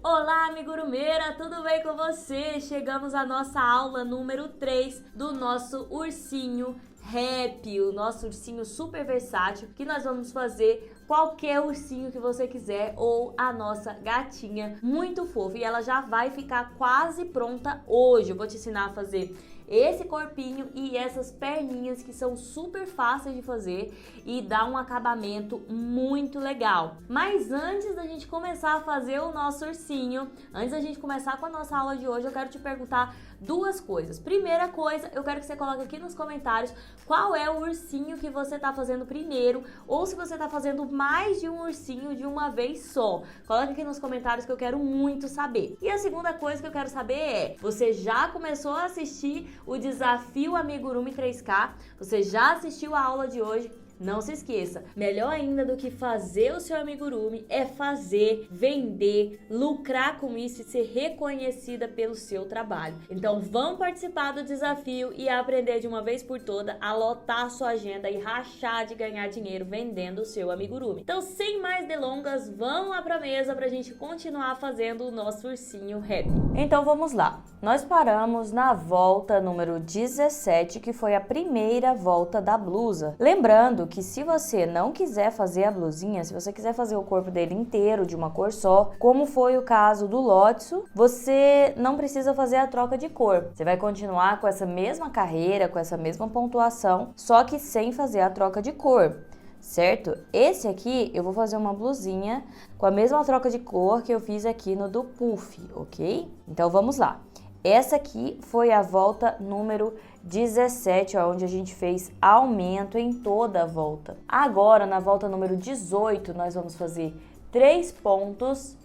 Olá, amigurumeira, tudo bem com você? Chegamos à nossa aula número 3 do nosso ursinho Happy, o nosso ursinho super versátil, que nós vamos fazer qualquer ursinho que você quiser ou a nossa gatinha muito fofa. E ela já vai ficar quase pronta hoje. Eu vou te ensinar a fazer esse corpinho e essas perninhas que são super fáceis de fazer e dá um acabamento muito legal. Mas antes da gente começar a fazer o nosso ursinho, antes da gente começar com a nossa aula de hoje, eu quero te perguntar duas coisas. Primeira coisa, eu quero que você coloque aqui nos comentários qual é o ursinho que você tá fazendo primeiro, ou se você tá fazendo mais de um ursinho de uma vez só. Coloque aqui nos comentários que eu quero muito saber. E a segunda coisa que eu quero saber é, você já começou a assistir o desafio Amigurumi 3K? Você já assistiu a aula de hoje? Não se esqueça, melhor ainda do que fazer o seu amigurumi é fazer, vender, lucrar com isso e ser reconhecida pelo seu trabalho. Então vamos participar do desafio e aprender de uma vez por toda a lotar sua agenda e rachar de ganhar dinheiro vendendo o seu amigurumi. Então sem mais delongas, vamos lá pra mesa pra gente continuar fazendo o nosso ursinho happy. Então vamos lá, nós paramos na volta número 17, que foi a primeira volta da blusa. Lembrando que se você não quiser fazer a blusinha, se você quiser fazer o corpo dele inteiro de uma cor só, como foi o caso do Lotso, você não precisa fazer a troca de cor. Você vai continuar com essa mesma carreira, com essa mesma pontuação, só que sem fazer a troca de cor, certo? Esse aqui eu vou fazer uma blusinha com a mesma troca de cor que eu fiz aqui no do Puff, ok? Então vamos lá. Essa aqui foi a volta número 17, onde a gente fez aumento em toda a volta. Agora, na volta número 18, nós vamos fazer 3 pontos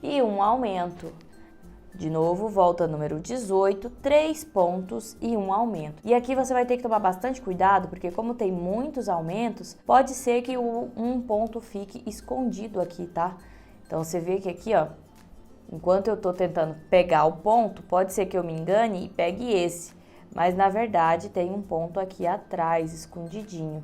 e um aumento. De novo, volta número 18, 3 pontos e um aumento. E aqui você vai ter que tomar bastante cuidado, porque como tem muitos aumentos, pode ser que um ponto fique escondido aqui, tá? Então, você vê que aqui, ó, enquanto eu tô tentando pegar o ponto, pode ser que eu me engane e pegue esse. Mas, na verdade, tem um ponto aqui atrás, escondidinho.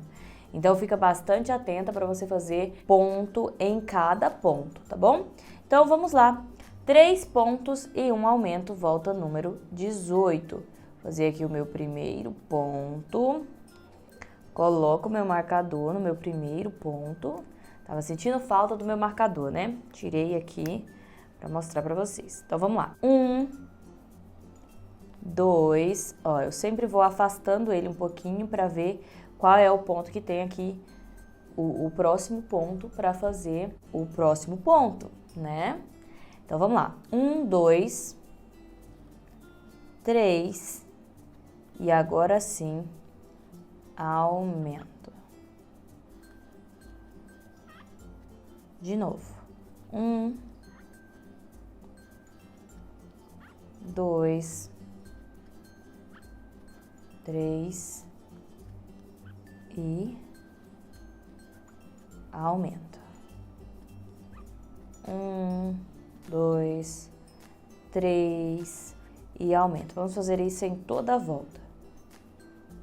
Então, fica bastante atenta para você fazer ponto em cada ponto, tá bom? Então, vamos lá. 3 pontos e um aumento, volta número 18. Vou fazer aqui o meu primeiro ponto. Coloco o meu marcador no meu primeiro ponto. Tava sentindo falta do meu marcador, né? Tirei aqui para mostrar para vocês. Então, vamos lá. 1, 2, ó, eu sempre vou afastando ele um pouquinho para ver qual é o ponto que tem aqui, o próximo ponto para fazer o próximo ponto, né? Então, vamos lá. 1, 2, 3, e agora sim, aumento. De novo. 1, 2, 3 e aumenta. 1, 2, 3 e aumenta. Vamos fazer isso em toda a volta.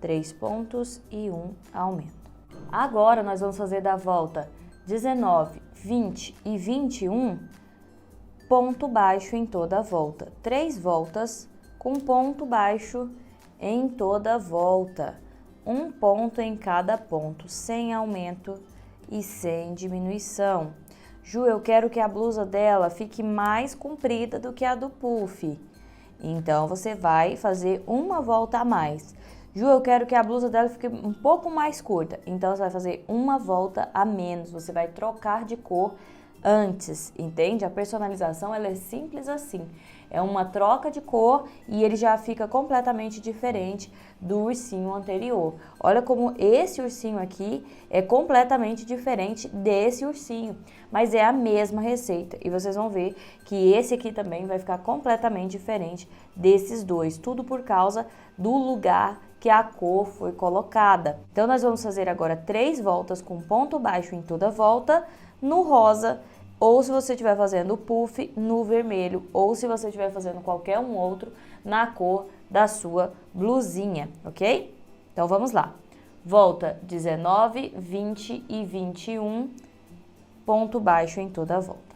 3 pontos e um aumento. Agora nós vamos fazer da volta 19, 20 e 21, ponto baixo em toda a volta. 3 voltas com ponto baixo em toda a volta. 1 ponto em cada ponto, sem aumento e sem diminuição. Ju, eu quero que a blusa dela fique mais comprida do que a do Puff. Então, você vai fazer uma volta a mais. Ju, eu quero que a blusa dela fique um pouco mais curta. Então, você vai fazer uma volta a menos. Você vai trocar de cor antes, entende? A personalização, ela é simples assim. É uma troca de cor e ele já fica completamente diferente do ursinho anterior. Olha como esse ursinho aqui é completamente diferente desse ursinho, mas é a mesma receita. E vocês vão ver que esse aqui também vai ficar completamente diferente desses dois. Tudo por causa do lugar que a cor foi colocada. Então, nós vamos fazer agora 3 voltas com ponto baixo em toda volta, no rosa, ou se você estiver fazendo o Puff, no vermelho, ou se você estiver fazendo qualquer um outro, na cor da sua blusinha, ok? Então, vamos lá. Volta 19, 20 e 21, ponto baixo em toda a volta.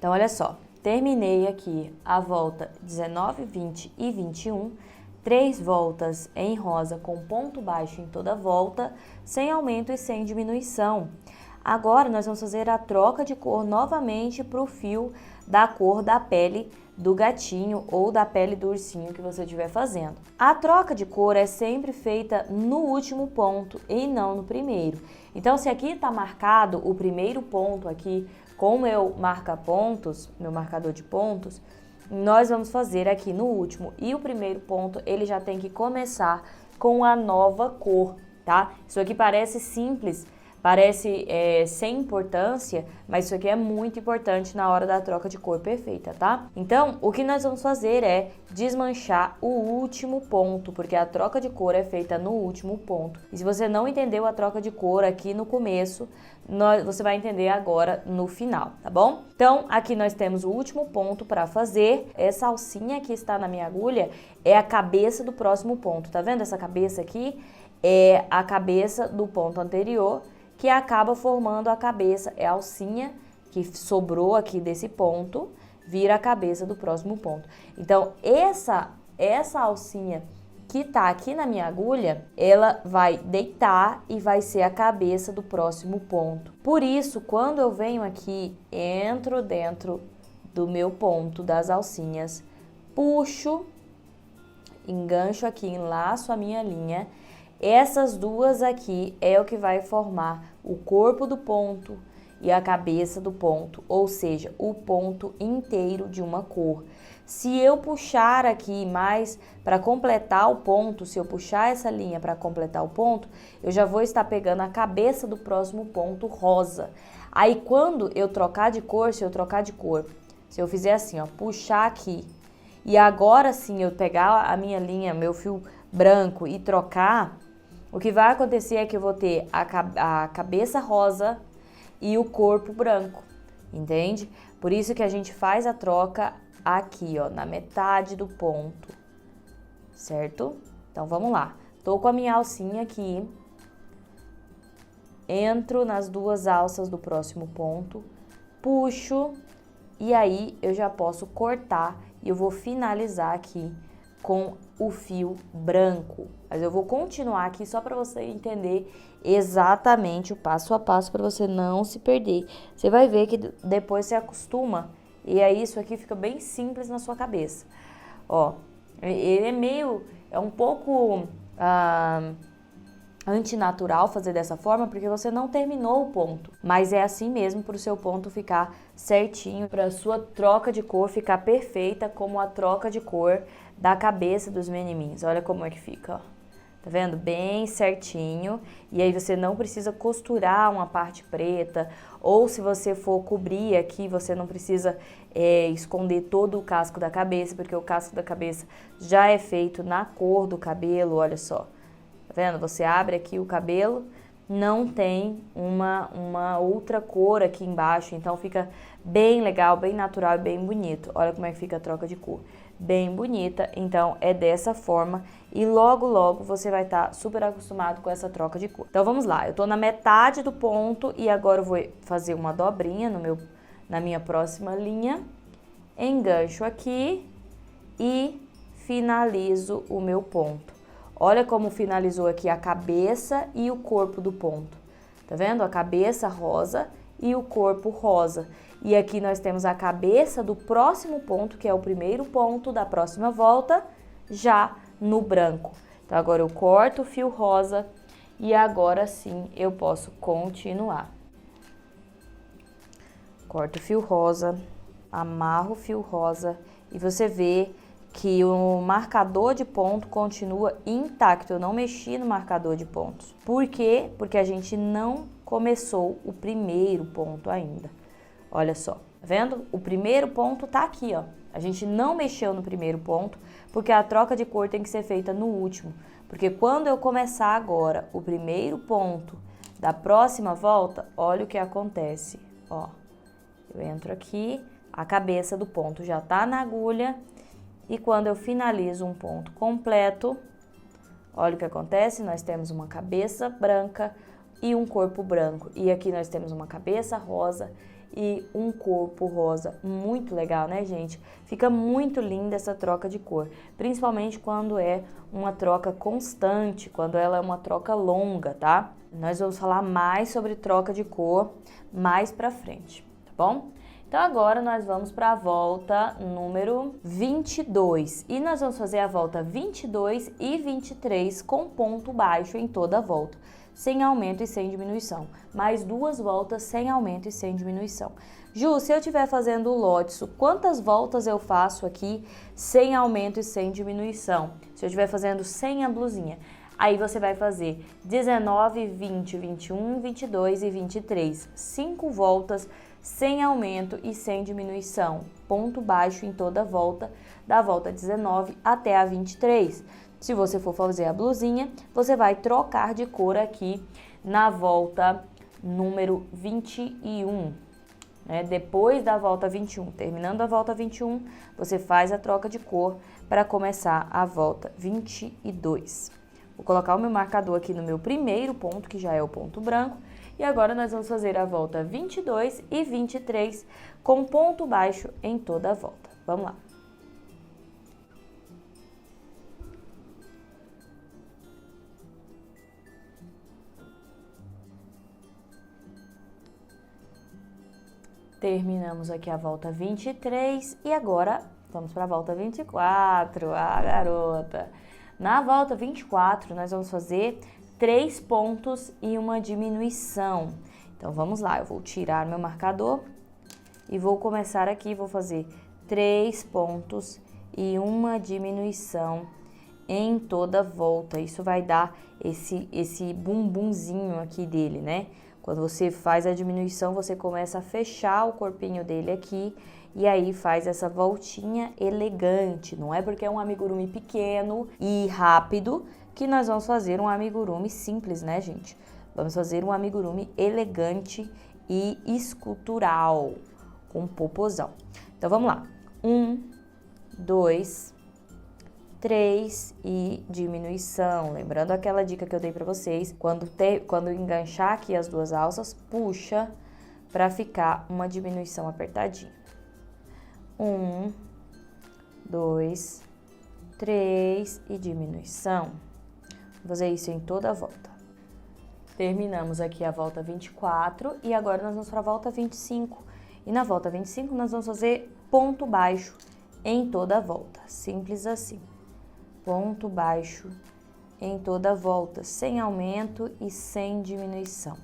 Então, olha só, terminei aqui a volta 19, 20 e 21, 3 voltas em rosa com ponto baixo em toda volta, sem aumento e sem diminuição. Agora, nós vamos fazer a troca de cor novamente para o fio da cor da pele do gatinho ou da pele do ursinho que você estiver fazendo. A troca de cor é sempre feita no último ponto e não no primeiro. Então, se aqui está marcado o primeiro ponto aqui com o meu marca-pontos, meu marcador de pontos, nós vamos fazer aqui no último. E o primeiro ponto, ele já tem que começar com a nova cor, tá? Isso aqui parece simples, parece sem importância, mas isso aqui é muito importante na hora da troca de cor perfeita, tá? Então, o que nós vamos fazer é desmanchar o último ponto, porque a troca de cor é feita no último ponto. E se você não entendeu a troca de cor aqui no começo, você vai entender agora no final, tá bom? Então, aqui nós temos o último ponto para fazer. Essa alcinha que está na minha agulha é a cabeça do próximo ponto, tá vendo? Essa cabeça aqui é a cabeça do ponto anterior, que acaba formando a cabeça, é a alcinha que sobrou aqui desse ponto, vira a cabeça do próximo ponto. Então, essa alcinha que tá aqui na minha agulha, ela vai deitar e vai ser a cabeça do próximo ponto. Por isso, quando eu venho aqui, entro dentro do meu ponto das alcinhas, puxo, engancho aqui, enlaço a minha linha. Essas duas aqui é o que vai formar o corpo do ponto e a cabeça do ponto, ou seja, o ponto inteiro de uma cor. Se eu puxar aqui mais para completar o ponto, se eu puxar essa linha para completar o ponto, eu já vou estar pegando a cabeça do próximo ponto rosa. Aí quando eu trocar de cor, se eu fizer assim, ó, puxar aqui, e agora sim eu pegar a minha linha, meu fio branco e trocar, o que vai acontecer é que eu vou ter a cabeça rosa e o corpo branco, entende? Por isso que a gente faz a troca aqui, ó, na metade do ponto, certo? Então, vamos lá. Tô com a minha alcinha aqui, entro nas duas alças do próximo ponto, puxo, e aí eu já posso cortar e eu vou finalizar aqui com o fio branco. Mas eu vou continuar aqui só para você entender exatamente o passo a passo para você não se perder. Você vai ver que depois você acostuma e aí isso aqui fica bem simples na sua cabeça. Ó, ele é um pouco antinatural fazer dessa forma porque você não terminou o ponto, mas é assim mesmo para o seu ponto ficar certinho, para a sua troca de cor ficar perfeita como a troca de cor da cabeça dos menininhos. Olha como é que fica, ó. Tá vendo? Bem certinho. E aí você não precisa costurar uma parte preta, ou se você for cobrir aqui, você não precisa esconder todo o casco da cabeça, porque o casco da cabeça já é feito na cor do cabelo, olha só. Tá vendo? Você abre aqui o cabelo, não tem uma outra cor aqui embaixo, então fica bem legal, bem natural e bem bonito. Olha como é que fica a troca de cor. Bem bonita, então é dessa forma e logo logo você vai estar super acostumado com essa troca de cor. Então vamos lá, eu tô na metade do ponto e agora eu vou fazer uma dobrinha na minha próxima linha, engancho aqui e finalizo o meu ponto. Olha como finalizou aqui a cabeça e o corpo do ponto, tá vendo? A cabeça rosa e o corpo rosa. E aqui nós temos a cabeça do próximo ponto, que é o primeiro ponto da próxima volta, já no branco. Então, agora eu corto o fio rosa e agora sim eu posso continuar. Corto o fio rosa, amarro o fio rosa e você vê que o marcador de ponto continua intacto. Eu não mexi no marcador de pontos. Por quê? Porque a gente não começou o primeiro ponto ainda. Olha só, tá vendo? O primeiro ponto tá aqui, ó. A gente não mexeu no primeiro ponto, porque a troca de cor tem que ser feita no último. Porque quando eu começar agora o primeiro ponto da próxima volta, olha o que acontece, ó. Eu entro aqui, a cabeça do ponto já tá na agulha, e quando eu finalizo um ponto completo, olha o que acontece, nós temos uma cabeça branca e um corpo branco. E aqui nós temos uma cabeça rosa e um corpo rosa. Muito legal, né, gente? Fica muito linda essa troca de cor, principalmente quando é uma troca constante, quando ela é uma troca longa, tá? Nós vamos falar mais sobre troca de cor mais pra frente, tá bom? Então agora nós vamos para a volta número 22 e nós vamos fazer a volta 22 e 23 com ponto baixo em toda a volta, sem aumento e sem diminuição. Mais 2 voltas sem aumento e sem diminuição. Ju, se eu estiver fazendo o lótiso, quantas voltas eu faço aqui sem aumento e sem diminuição? Se eu estiver fazendo sem a blusinha. Aí você vai fazer 19, 20, 21, 22 e 23. 5 voltas sem aumento e sem diminuição. Ponto baixo em toda a volta, da volta 19 até a 23. Se você for fazer a blusinha, você vai trocar de cor aqui na volta número 21. Depois da volta 21, terminando a volta 21, você faz a troca de cor para começar a volta 22. Vou colocar o meu marcador aqui no meu primeiro ponto, que já é o ponto branco, e agora nós vamos fazer a volta 22 e 23 com ponto baixo em toda a volta. Vamos lá. Terminamos aqui a volta 23 e agora vamos para a volta 24, garota! Na volta 24, nós vamos fazer 3 pontos e uma diminuição. Então, vamos lá, eu vou tirar meu marcador e vou começar aqui, vou fazer 3 pontos e uma diminuição em toda a volta. Isso vai dar esse bumbumzinho aqui dele, né? Quando você faz a diminuição, você começa a fechar o corpinho dele aqui e aí faz essa voltinha elegante. Não é porque é um amigurumi pequeno e rápido que nós vamos fazer um amigurumi simples, né, gente? Vamos fazer um amigurumi elegante e escultural, com popozão. Então, vamos lá. 1, 2, 3 e diminuição. Lembrando aquela dica que eu dei pra vocês, quando enganchar aqui as 2 alças, puxa pra ficar uma diminuição apertadinha. 1, 2, 3 e diminuição. Vou fazer isso em toda a volta. Terminamos aqui a volta 24 e agora nós vamos para a volta 25. E na volta 25 nós vamos fazer ponto baixo em toda a volta. Simples assim. Ponto baixo em toda a volta, sem aumento e sem diminuição.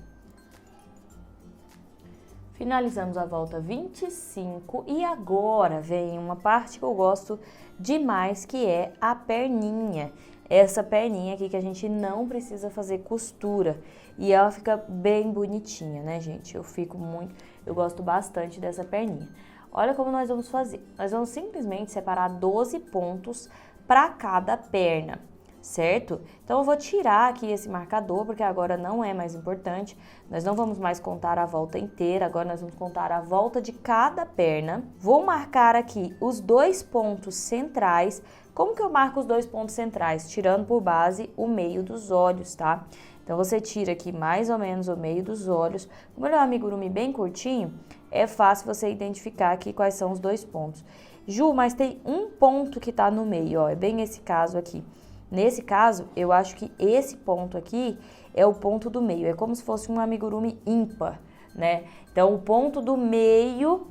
Finalizamos a volta 25 e agora vem uma parte que eu gosto demais, que é a perninha. Essa perninha aqui que a gente não precisa fazer costura e ela fica bem bonitinha, né, gente? Eu gosto bastante dessa perninha. Olha como nós vamos fazer. Nós vamos simplesmente separar 12 pontos para cada perna, certo? Então eu vou tirar aqui esse marcador, porque agora não é mais importante. Nós não vamos mais contar a volta inteira, agora nós vamos contar a volta de cada perna. Vou marcar aqui os 2 pontos centrais. Como que eu marco os 2 pontos centrais? Tirando por base o meio dos olhos, tá? Então você tira aqui mais ou menos o meio dos olhos. Como ele é um amigurumi bem curtinho, é fácil você identificar aqui quais são os 2 pontos. Ju, mas tem um ponto que tá no meio, ó, é bem esse caso aqui. Nesse caso, eu acho que esse ponto aqui é o ponto do meio, é como se fosse um amigurumi ímpar, né? Então, o ponto do meio,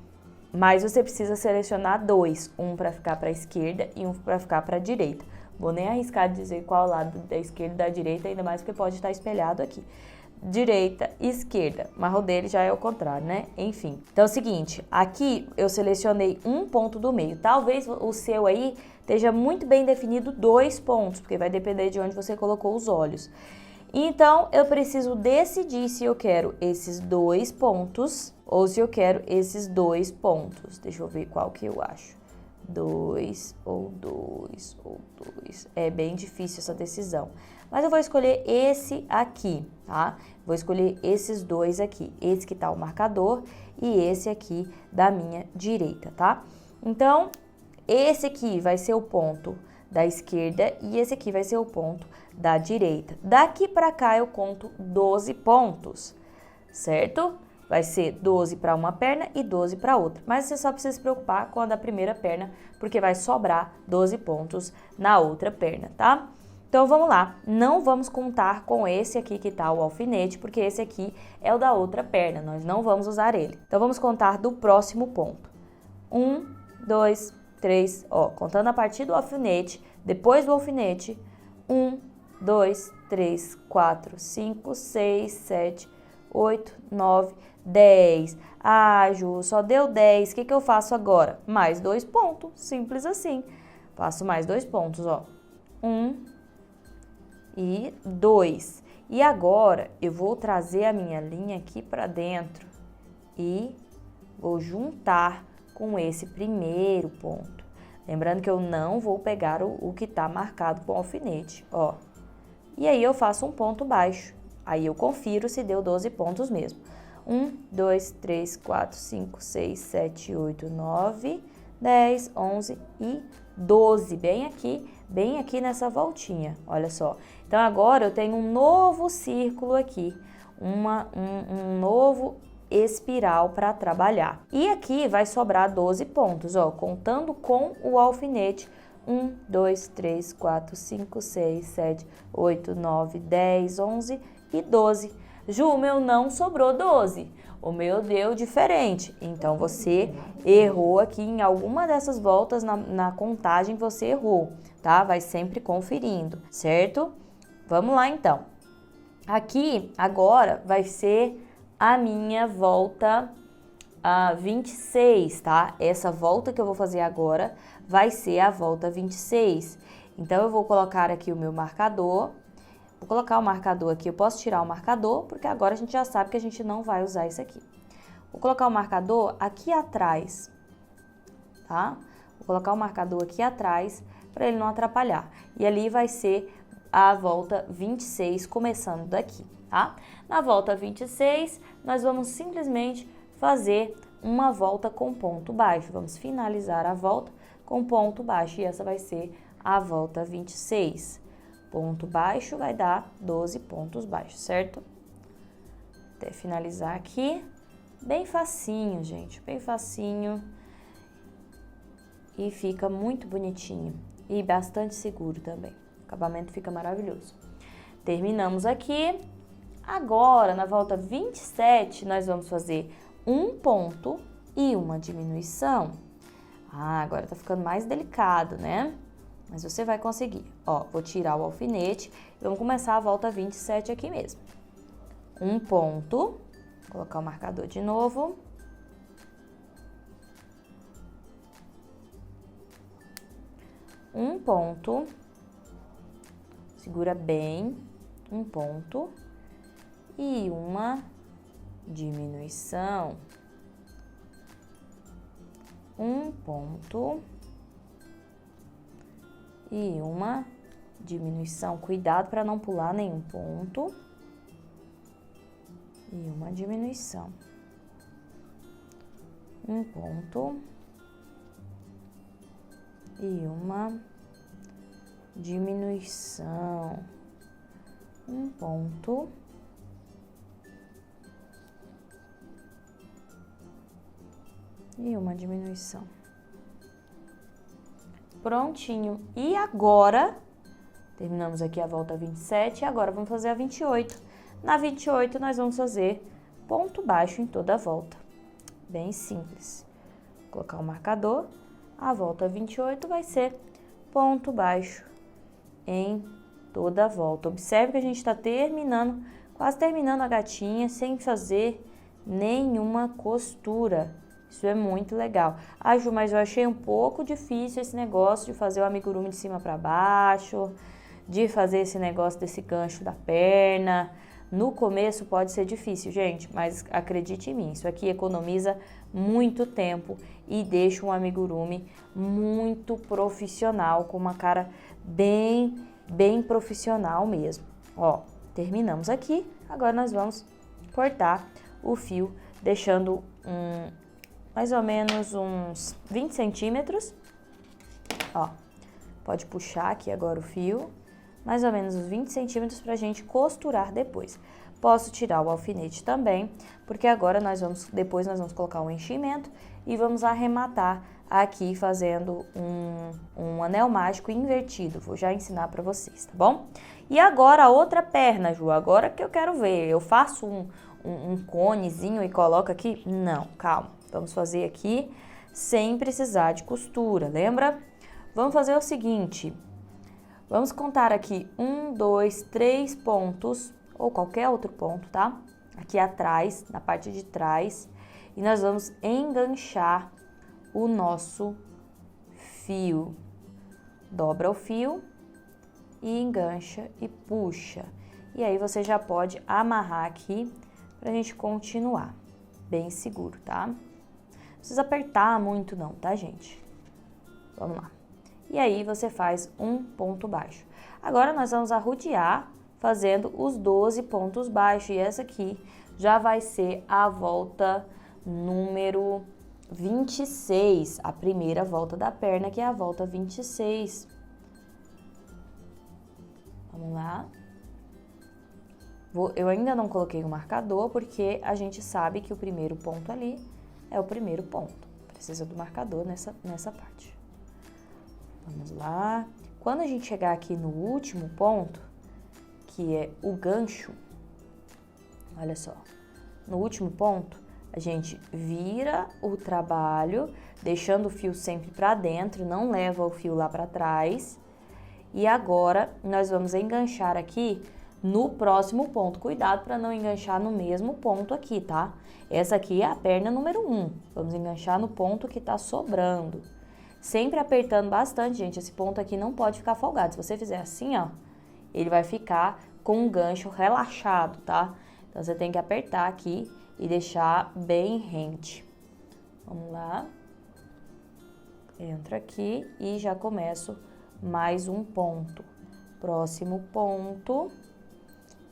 mas você precisa selecionar 2, um para ficar para a esquerda e um para ficar para a direita. Vou nem arriscar dizer qual lado da esquerda e da direita, ainda mais porque pode estar espelhado aqui. Direita, esquerda, mas o dele já é o contrário, né? Enfim, então é o seguinte, aqui eu selecionei um ponto do meio, talvez o seu aí esteja muito bem definido 2 pontos, porque vai depender de onde você colocou os olhos. Então, eu preciso decidir se eu quero esses 2 pontos ou se eu quero esses 2 pontos. Deixa eu ver qual que eu acho. 2 ou 2 ou 2. É bem difícil essa decisão. Mas eu vou escolher esse aqui, tá? Vou escolher esses 2 aqui. Esse que tá o marcador e esse aqui da minha direita, tá? Então, esse aqui vai ser o ponto da esquerda e esse aqui vai ser o ponto da direita. Daqui pra cá eu conto 12 pontos, certo? vai ser 12 para uma perna e 12 para outra. Mas você só precisa se preocupar com a da primeira perna, porque vai sobrar 12 pontos na outra perna, tá? Então vamos lá, não vamos contar com esse aqui que tá o alfinete, porque esse aqui é o da outra perna, nós não vamos usar ele. Então vamos contar do próximo ponto. 1, 2, 3, ó, contando a partir do alfinete, depois do alfinete, 1, 2, 3, 4, 5, 6, 7, 8, 9, 10. Ah, Ju, só deu 10, o que eu faço agora? Mais 2 pontos, simples assim. Faço mais 2 pontos, ó. 1 e 2. E agora eu vou trazer a minha linha aqui para dentro e vou juntar com esse primeiro ponto. Lembrando que eu não vou pegar o que tá marcado com alfinete, ó. E aí eu faço um ponto baixo. Aí eu confiro se deu 12 pontos mesmo. 1, 2, 3, 4, 5, 6, 7, 8, 9, 10, 11 e 12. Bem aqui nessa voltinha, olha só. Então agora eu tenho um novo círculo aqui, um novo espiral para trabalhar. E aqui vai sobrar 12 pontos, ó, contando com o alfinete. 1, 2, 3, 4, 5, 6, 7, 8, 9, 10, 11 e 12. Ju, o meu não sobrou 12. O meu deu diferente. Então, você errou aqui em alguma dessas voltas na contagem, você errou, tá? Vai sempre conferindo, certo? Vamos lá, então. Aqui, agora, vai ser a minha volta 26, tá? Essa volta que eu vou fazer agora vai ser a volta 26. Então, eu vou colocar aqui o meu marcador. Vou colocar o marcador aqui, eu posso tirar o marcador, porque agora a gente já sabe que a gente não vai usar isso aqui. Vou colocar o marcador aqui atrás, tá? Vou colocar o marcador aqui atrás, para ele não atrapalhar. E ali vai ser a volta 26, começando daqui, tá? Na volta 26, nós vamos simplesmente fazer uma volta com ponto baixo. Vamos finalizar a volta com ponto baixo, e essa vai ser a volta 26. Ponto baixo vai dar 12 pontos baixos, certo? Até finalizar aqui. Bem facinho, gente, bem facinho. E fica muito bonitinho e bastante seguro também. O acabamento fica maravilhoso. Terminamos aqui. Agora, na volta 27, nós vamos fazer um ponto e uma diminuição. Ah, agora tá ficando mais delicado, né? Mas você vai conseguir. Ó, vou tirar o alfinete e vamos começar a volta 27 aqui mesmo. Um ponto, vou colocar o marcador de novo. Um ponto, segura bem, um ponto e uma diminuição. Um ponto e uma diminuição. Cuidado para não pular nenhum ponto. E uma diminuição. Um ponto e uma diminuição. Um ponto e uma diminuição. Prontinho. E agora, terminamos aqui a volta 27 e agora vamos fazer a 28. Na 28, nós vamos fazer ponto baixo em toda a volta. Bem simples. Vou colocar o marcador. A volta 28 vai ser ponto baixo em toda a volta. Observe que a gente está terminando, quase terminando a gatinha, sem fazer nenhuma costura. Isso é muito legal. Ah, Ju, mas eu achei um pouco difícil esse negócio de fazer o amigurumi de cima para baixo, de fazer esse negócio desse gancho da perna. No começo pode ser difícil, gente, mas acredite em mim, isso aqui economiza muito tempo e deixa um amigurumi muito profissional, com uma cara bem profissional mesmo. Ó, terminamos aqui, agora nós vamos cortar o fio, deixando mais ou menos uns 20 centímetros, ó, pode puxar aqui agora o fio, mais ou menos uns 20 centímetros pra gente costurar depois. Posso tirar o alfinete também, porque agora depois nós vamos colocar o enchimento e vamos arrematar aqui fazendo um anel mágico invertido. Vou já ensinar para vocês, tá bom? E agora a outra perna, Ju, agora que eu quero ver, eu faço um conezinho e coloco aqui? Não, calma, vamos fazer aqui sem precisar de costura, lembra? Vamos fazer o seguinte, vamos contar aqui 1, 2, 3 pontos, ou qualquer outro ponto, tá? Aqui atrás, na parte de trás, e nós vamos enganchar o nosso fio. Dobra o fio e engancha e puxa. E aí você já pode amarrar aqui pra gente continuar. Bem seguro, tá? Não precisa apertar muito não, tá, gente? Vamos lá. E aí você faz um ponto baixo. Agora nós vamos arrodear fazendo os 12 pontos baixos. E essa aqui já vai ser a volta número 26, a primeira volta da perna, que é a volta 26. Vamos lá. Eu ainda não coloquei o marcador, porque a gente sabe que o primeiro ponto ali é o primeiro ponto. Precisa do marcador nessa parte. Vamos lá. Quando a gente chegar aqui no último ponto, que é o gancho, olha só, no último ponto, a gente vira o trabalho, deixando o fio sempre para dentro, não leva o fio lá para trás. E agora, nós vamos enganchar aqui no próximo ponto. Cuidado para não enganchar no mesmo ponto aqui, tá? Essa aqui é a perna número 1. Vamos enganchar no ponto que tá sobrando. Sempre apertando bastante, gente. Esse ponto aqui não pode ficar folgado. Se você fizer assim, ó, ele vai ficar com um gancho relaxado, tá? Então, você tem que apertar aqui e deixar bem rente. Vamos lá. Entro aqui e já começo mais um ponto. Próximo ponto.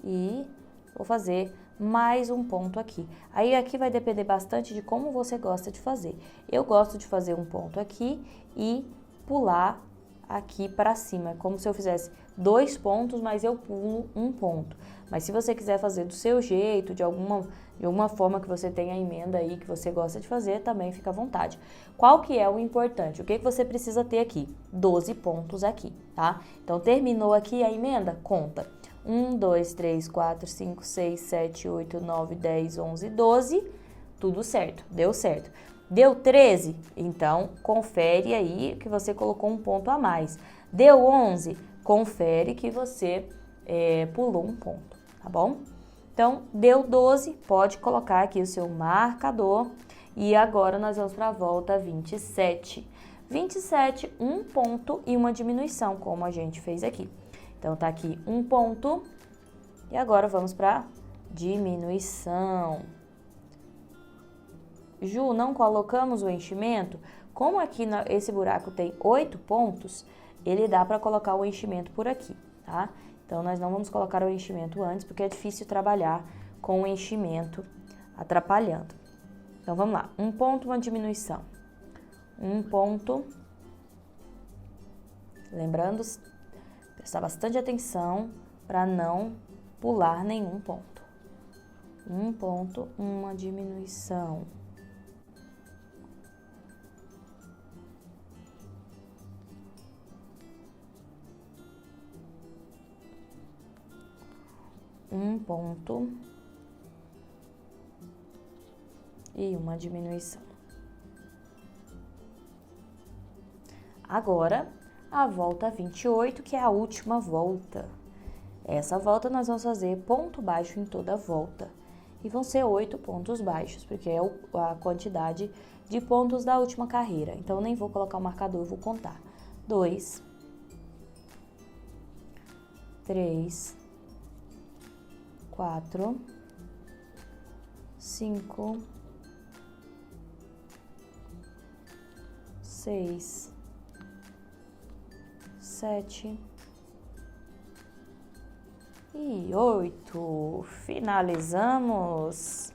E vou fazer mais um ponto aqui. Aí aqui vai depender bastante de como você gosta de fazer. Eu gosto de fazer um ponto aqui e pular aqui para cima. É como se eu fizesse 2 pontos, mas eu pulo um ponto. Mas se você quiser fazer do seu jeito, de alguma forma que você tenha a emenda aí que você gosta de fazer, também fica à vontade. Qual que é o importante? O que você precisa ter aqui? 12 pontos aqui, tá? Então, terminou aqui a emenda? Conta. 1, 2, 3, 4, 5, 6, 7, 8, 9, 10, 11, 12. Tudo certo, deu certo. Deu 13? Então, confere aí que você colocou um ponto a mais. Deu 11? Confere que você pulou um ponto, tá bom? Então, deu 12, pode colocar aqui o seu marcador. E agora nós vamos para a volta 27. 27, um ponto e uma diminuição, como a gente fez aqui. Então, tá aqui um ponto. E agora vamos para diminuição. Ju, não colocamos o enchimento? Como aqui esse buraco tem 8 pontos, ele dá para colocar o enchimento por aqui, tá? Então, nós não vamos colocar o enchimento antes, porque é difícil trabalhar com o enchimento atrapalhando. Então, vamos lá. Um ponto, uma diminuição. Um ponto. Lembrando, prestar bastante atenção para não pular nenhum ponto. Um ponto, uma diminuição. Um ponto e uma diminuição. Agora, a volta 28, que é a última volta. Essa volta nós vamos fazer ponto baixo em toda a volta. E vão ser 8 pontos baixos, porque é a quantidade de pontos da última carreira. Então, nem vou colocar o marcador, eu vou contar. 2, 3, 4, 5, 6, 7 e 8. Finalizamos.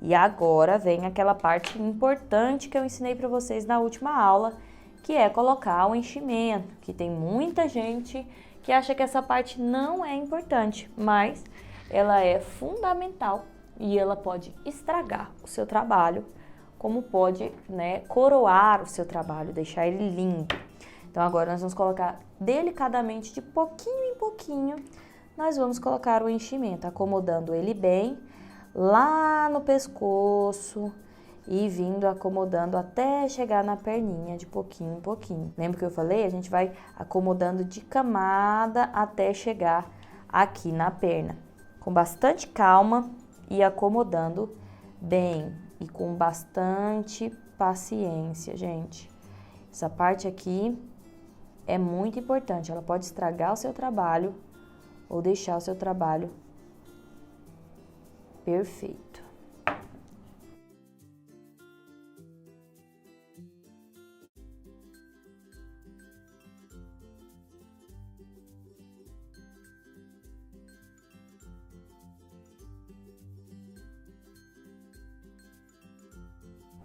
E agora vem aquela parte importante que eu ensinei para vocês na última aula, que é colocar o enchimento, que tem muita gente que acha que essa parte não é importante, mas ela é fundamental e ela pode estragar o seu trabalho, como pode, né, coroar o seu trabalho, deixar ele lindo. Então agora nós vamos colocar delicadamente, de pouquinho em pouquinho, nós vamos colocar o enchimento, acomodando ele bem lá no pescoço e vindo acomodando até chegar na perninha, de pouquinho em pouquinho. Lembra que eu falei? A gente vai acomodando de camada até chegar aqui na perna, com bastante calma e acomodando bem e com bastante paciência, gente. Essa parte aqui é muito importante, ela pode estragar o seu trabalho ou deixar o seu trabalho perfeito.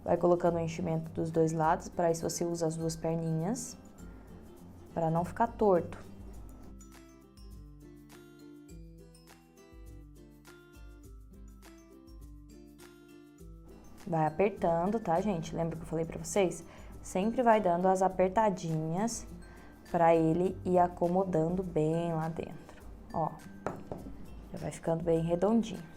Vai colocando o enchimento dos dois lados, para isso você usa as duas perninhas, para não ficar torto. Vai apertando, tá, gente? Lembra que eu falei pra vocês? Sempre vai dando as apertadinhas para ele ir acomodando bem lá dentro. Ó, já vai ficando bem redondinho.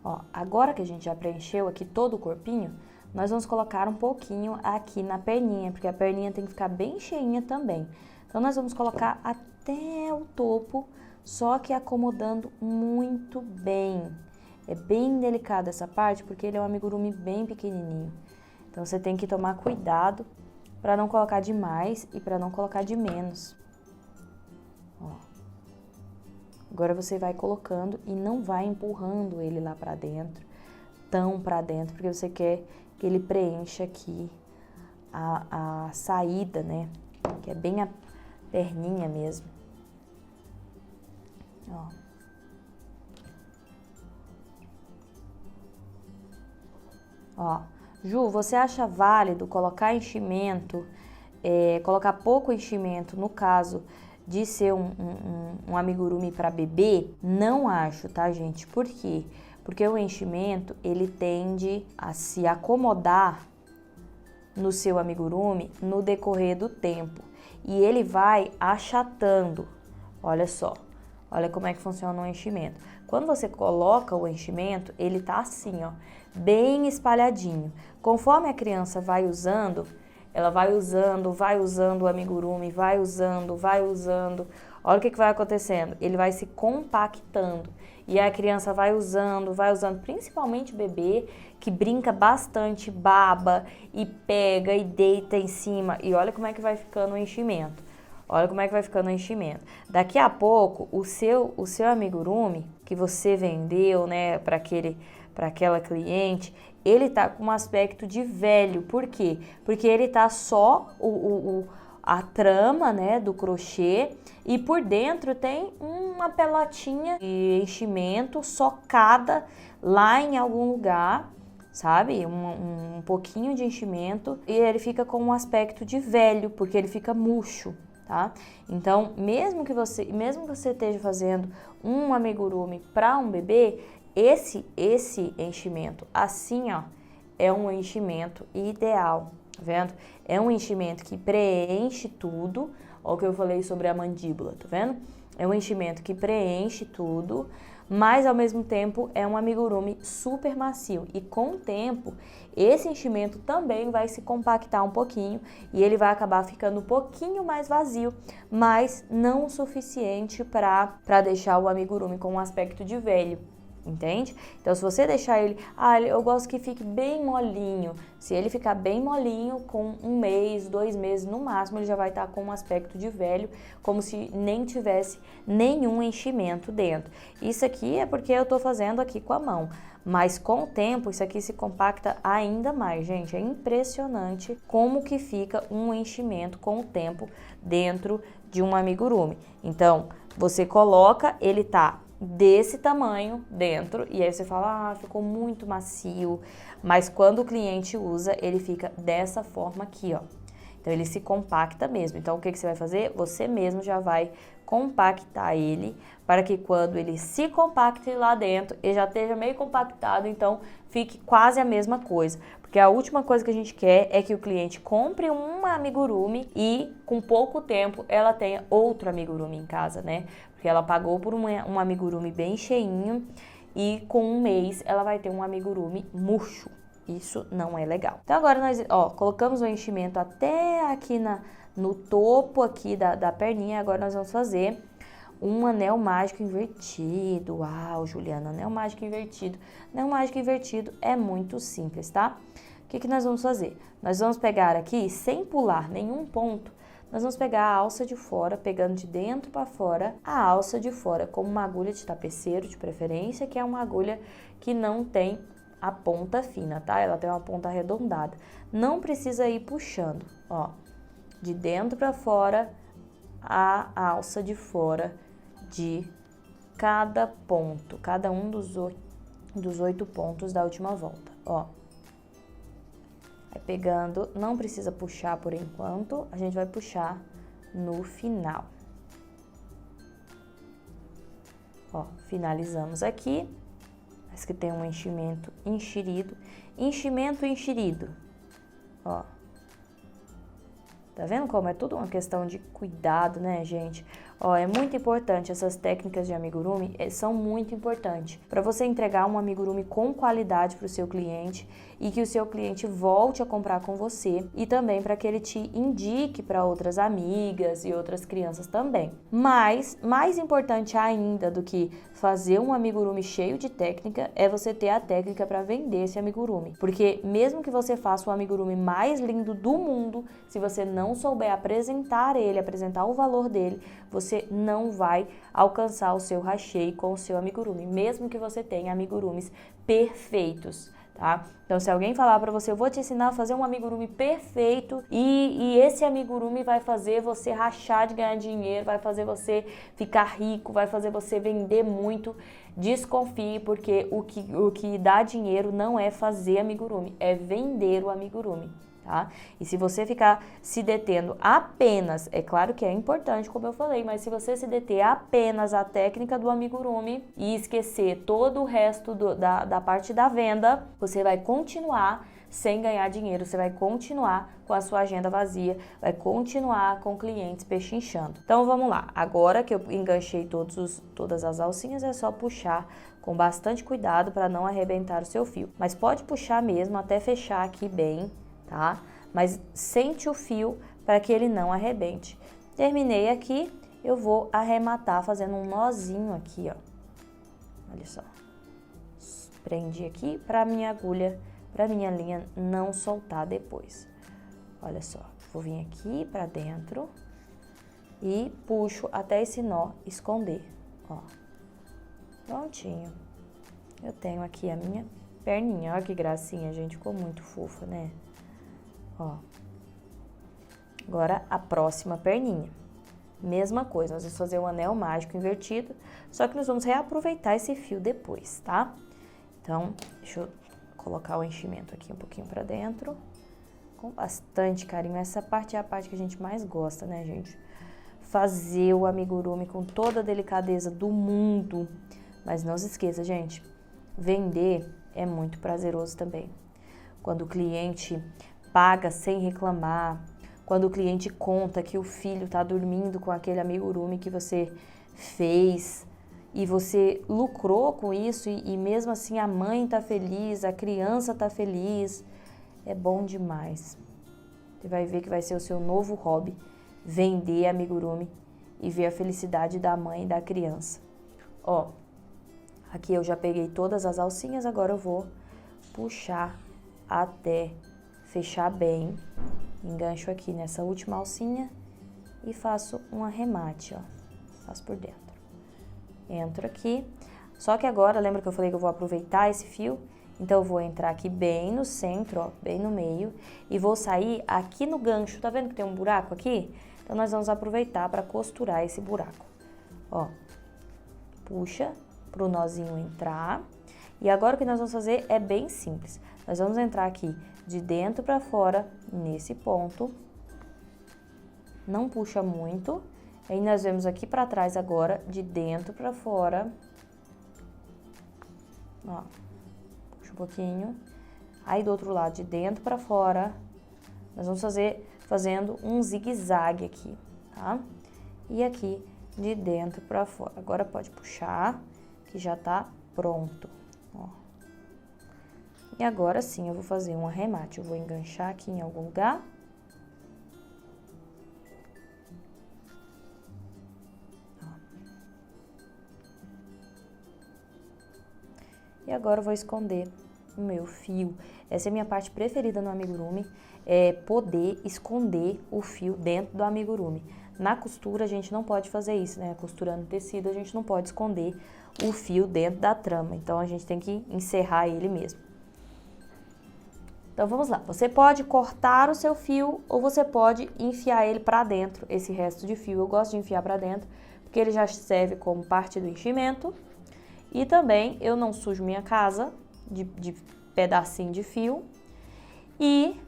Ó, agora que a gente já preencheu aqui todo o corpinho, nós vamos colocar um pouquinho aqui na perninha, porque a perninha tem que ficar bem cheinha também. Então, nós vamos colocar até o topo, só que acomodando muito bem. É bem delicada essa parte, porque ele é um amigurumi bem pequenininho. Então, você tem que tomar cuidado para não colocar demais e para não colocar de menos. Ó. Agora você vai colocando e não vai empurrando ele lá pra dentro, tão pra dentro, porque você quer que ele preencha aqui a saída, né? Que é bem a perninha mesmo. Ó. Ó. Ju, você acha válido colocar enchimento, colocar pouco enchimento, no caso de ser um amigurumi para bebê? Não acho, tá, gente? Por quê? Porque o enchimento, ele tende a se acomodar no seu amigurumi no decorrer do tempo. E ele vai achatando. Olha só, olha como é que funciona o enchimento. Quando você coloca o enchimento, ele tá assim, ó, bem espalhadinho. Conforme a criança vai usando, ela vai usando o amigurumi, vai usando. Olha o que vai acontecendo. Ele vai se compactando. E a criança vai usando, principalmente o bebê, que brinca bastante, baba e pega e deita em cima. E olha como é que vai ficando o enchimento. Olha como é que vai ficando o enchimento. Daqui a pouco, o seu amigurumi, que você vendeu, né, para aquela cliente, ele tá com um aspecto de velho. Por quê? Porque ele tá só a trama, né, do crochê, e por dentro tem uma pelotinha de enchimento socada lá em algum lugar, sabe? Um pouquinho de enchimento, e ele fica com um aspecto de velho, porque ele fica murcho, tá? Então, mesmo que você esteja fazendo um amigurumi para um bebê, esse enchimento assim, ó, é um enchimento ideal, tá vendo? É um enchimento que preenche tudo. Olha o que eu falei sobre a mandíbula, tá vendo? É um enchimento que preenche tudo, mas ao mesmo tempo é um amigurumi super macio. E com o tempo, esse enchimento também vai se compactar um pouquinho e ele vai acabar ficando um pouquinho mais vazio, mas não o suficiente para deixar o amigurumi com um aspecto de velho. entende? Então, se você deixar ele, eu gosto que fique bem molinho. Se ele ficar bem molinho, com 1 mês, 2 meses no máximo, ele já vai estar com um aspecto de velho, como se nem tivesse nenhum enchimento dentro. Isso aqui é porque eu tô fazendo aqui com a mão, mas com o tempo isso aqui se compacta ainda mais, gente. É impressionante como que fica um enchimento com o tempo dentro de um amigurumi. Então, você coloca, ele tá desse tamanho dentro, e aí você fala, ficou muito macio, mas quando o cliente usa, ele fica dessa forma aqui, ó. Então, ele se compacta mesmo. Então, o que você vai fazer? Você mesmo já vai compactar ele, para que quando ele se compacte lá dentro, ele já esteja meio compactado, então fique quase a mesma coisa. Porque a última coisa que a gente quer é que o cliente compre um amigurumi e com pouco tempo ela tenha outro amigurumi em casa, né? Porque ela pagou por um amigurumi bem cheinho e com 1 mês ela vai ter um amigurumi murcho. Isso não é legal. Então agora nós, colocamos o enchimento até aqui no topo aqui da perninha. Agora nós vamos fazer um anel mágico invertido. Uau, Juliana, anel mágico invertido. Anel mágico invertido é muito simples, tá? O que nós vamos fazer? Nós vamos pegar aqui, sem pular nenhum ponto, nós vamos pegar a alça de fora, pegando de dentro para fora, a alça de fora, com uma agulha de tapeceiro, de preferência, que é uma agulha que não tem a ponta fina, tá? Ela tem uma ponta arredondada. Não precisa ir puxando, ó. De dentro para fora, a alça de fora de cada ponto, cada um dos 8 pontos da última volta, ó. Vai pegando, não precisa puxar por enquanto, a gente vai puxar no final. Ó, finalizamos aqui. Esse que tem um enchimento enxerido. Enchimento enxerido. Ó. Tá vendo como é tudo uma questão de cuidado, né, gente? Ó, é muito importante, essas técnicas de amigurumi são muito importantes para você entregar um amigurumi com qualidade para o seu cliente e que o seu cliente volte a comprar com você e também para que ele te indique para outras amigas e outras crianças também. Mas, mais importante ainda do que fazer um amigurumi cheio de técnica é você ter a técnica para vender esse amigurumi. Porque mesmo que você faça o amigurumi mais lindo do mundo, se você não souber apresentar ele, apresentar o valor dele, você não vai alcançar o seu hachei com o seu amigurumi, mesmo que você tenha amigurumis perfeitos, tá? Então, se alguém falar para você, eu vou te ensinar a fazer um amigurumi perfeito e esse amigurumi vai fazer você rachar de ganhar dinheiro, vai fazer você ficar rico, vai fazer você vender muito, desconfie, porque o que dá dinheiro não é fazer amigurumi, é vender o amigurumi. Tá? E se você ficar se detendo apenas, é claro que é importante, como eu falei, mas se você se deter apenas à técnica do amigurumi e esquecer todo o resto da parte da venda, você vai continuar sem ganhar dinheiro, você vai continuar com a sua agenda vazia, vai continuar com clientes pechinchando. Então vamos lá, agora que eu enganchei todas as alcinhas, é só puxar com bastante cuidado para não arrebentar o seu fio. Mas pode puxar mesmo até fechar aqui bem, tá? Mas sente o fio para que ele não arrebente. Terminei aqui, eu vou arrematar fazendo um nozinho aqui, ó. Olha só. Prendi aqui para minha agulha, para minha linha não soltar depois. Olha só, vou vir aqui para dentro e puxo até esse nó esconder, ó. Prontinho. Eu tenho aqui a minha perninha, olha que gracinha, gente, ficou muito fofa, né? Ó, agora a próxima perninha, mesma coisa, nós vamos fazer um anel mágico invertido, só que nós vamos reaproveitar esse fio depois, tá? Então, deixa eu colocar o enchimento aqui um pouquinho pra dentro, com bastante carinho. Essa parte é a parte que a gente mais gosta, né, gente? Fazer o amigurumi com toda a delicadeza do mundo, mas não se esqueça, gente, vender é muito prazeroso também. Quando o cliente paga sem reclamar, quando o cliente conta que o filho tá dormindo com aquele amigurumi que você fez e você lucrou com isso e mesmo assim a mãe tá feliz, a criança tá feliz, é bom demais. Você vai ver que vai ser o seu novo hobby, vender amigurumi e ver a felicidade da mãe e da criança. Ó, Aqui eu já peguei todas as alcinhas, agora eu vou puxar até fechar bem. Engancho aqui nessa última alcinha e faço um arremate, ó. Faço por dentro. Entro aqui. Só que agora, lembra que eu falei que eu vou aproveitar esse fio? Então, eu vou entrar aqui bem no centro, ó, bem no meio. E vou sair aqui no gancho. Tá vendo que tem um buraco aqui? Então, nós vamos aproveitar para costurar esse buraco. Ó, puxa pro nozinho entrar. E agora o que nós vamos fazer é bem simples. Nós vamos entrar aqui de dentro para fora, nesse ponto. Não puxa muito. Aí nós vemos aqui para trás agora, de dentro para fora. Ó, puxa um pouquinho. Aí do outro lado, de dentro para fora, nós vamos fazendo um zigue-zague aqui, tá? E aqui, de dentro para fora. Agora pode puxar, que já tá pronto, ó. E agora sim, eu vou fazer um arremate. Eu vou enganchar aqui em algum lugar. E agora eu vou esconder o meu fio. Essa é a minha parte preferida no amigurumi, é poder esconder o fio dentro do amigurumi. Na costura a gente não pode fazer isso, né? Costurando tecido a gente não pode esconder o fio dentro da trama. Então a gente tem que encerrar ele mesmo. Então vamos lá. Você pode cortar o seu fio ou você pode enfiar ele pra dentro, esse resto de fio. Eu gosto de enfiar pra dentro porque ele já serve como parte do enchimento. E também eu não sujo minha casa de pedacinho de fio. E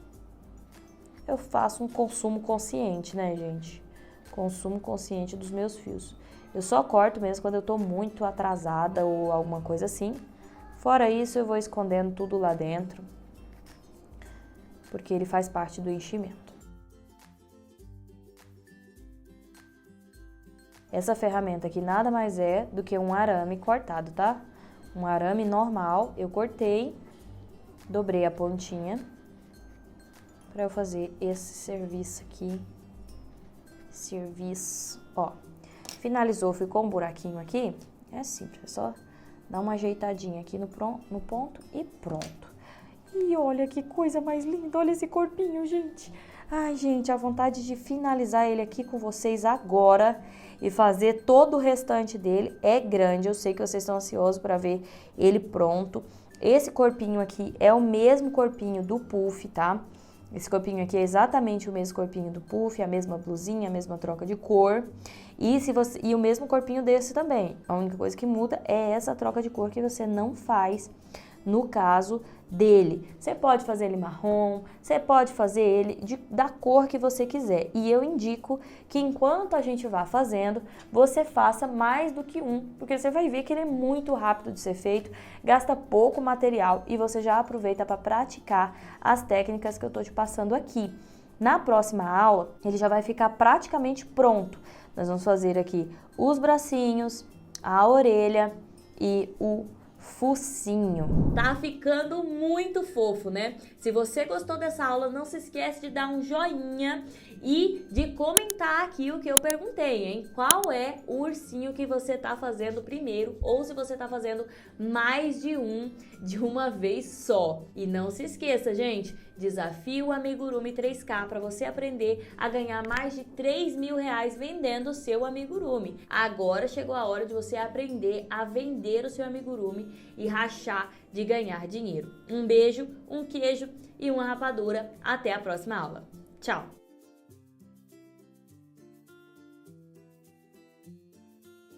eu faço um consumo consciente, né, gente? Consumo consciente dos meus fios. Eu só corto mesmo quando eu tô muito atrasada ou alguma coisa assim. Fora isso, eu vou escondendo tudo lá dentro, porque ele faz parte do enchimento. Essa ferramenta aqui nada mais é do que um arame cortado, tá? Um arame normal, eu cortei, dobrei a pontinha para eu fazer esse serviço aqui. Serviço, ó. Finalizou, ficou um buraquinho aqui, é simples, é só dar uma ajeitadinha aqui no ponto e pronto. E olha que coisa mais linda, olha esse corpinho, gente. Ai, gente, a vontade de finalizar ele aqui com vocês agora e fazer todo o restante dele é grande. Eu sei que vocês estão ansiosos para ver ele pronto. Esse corpinho aqui é o mesmo corpinho do puff, tá? Esse corpinho aqui é exatamente o mesmo corpinho do puff, a mesma blusinha, a mesma troca de cor. E o mesmo corpinho desse também. A única coisa que muda é essa troca de cor que você não faz no caso dele. Você pode fazer ele marrom, você pode fazer ele da cor que você quiser. E eu indico que enquanto a gente vá fazendo, você faça mais do que um, porque você vai ver que ele é muito rápido de ser feito, gasta pouco material e você já aproveita para praticar as técnicas que eu tô te passando aqui. Na próxima aula, ele já vai ficar praticamente pronto. Nós vamos fazer aqui os bracinhos, a orelha e o focinho. Tá ficando muito fofo, né? Se você gostou dessa aula, não se esquece de dar um joinha e de comentar aqui o que eu perguntei, hein? Qual é o ursinho que você tá fazendo primeiro, ou se você tá fazendo mais de um de uma vez só. E não se esqueça, gente, desafio Amigurumi 3K para você aprender a ganhar mais de 3.000 reais vendendo o seu amigurumi. Agora chegou a hora de você aprender a vender o seu amigurumi e rachar de ganhar dinheiro. Um beijo, um queijo e uma rapadura. Até a próxima aula. Tchau!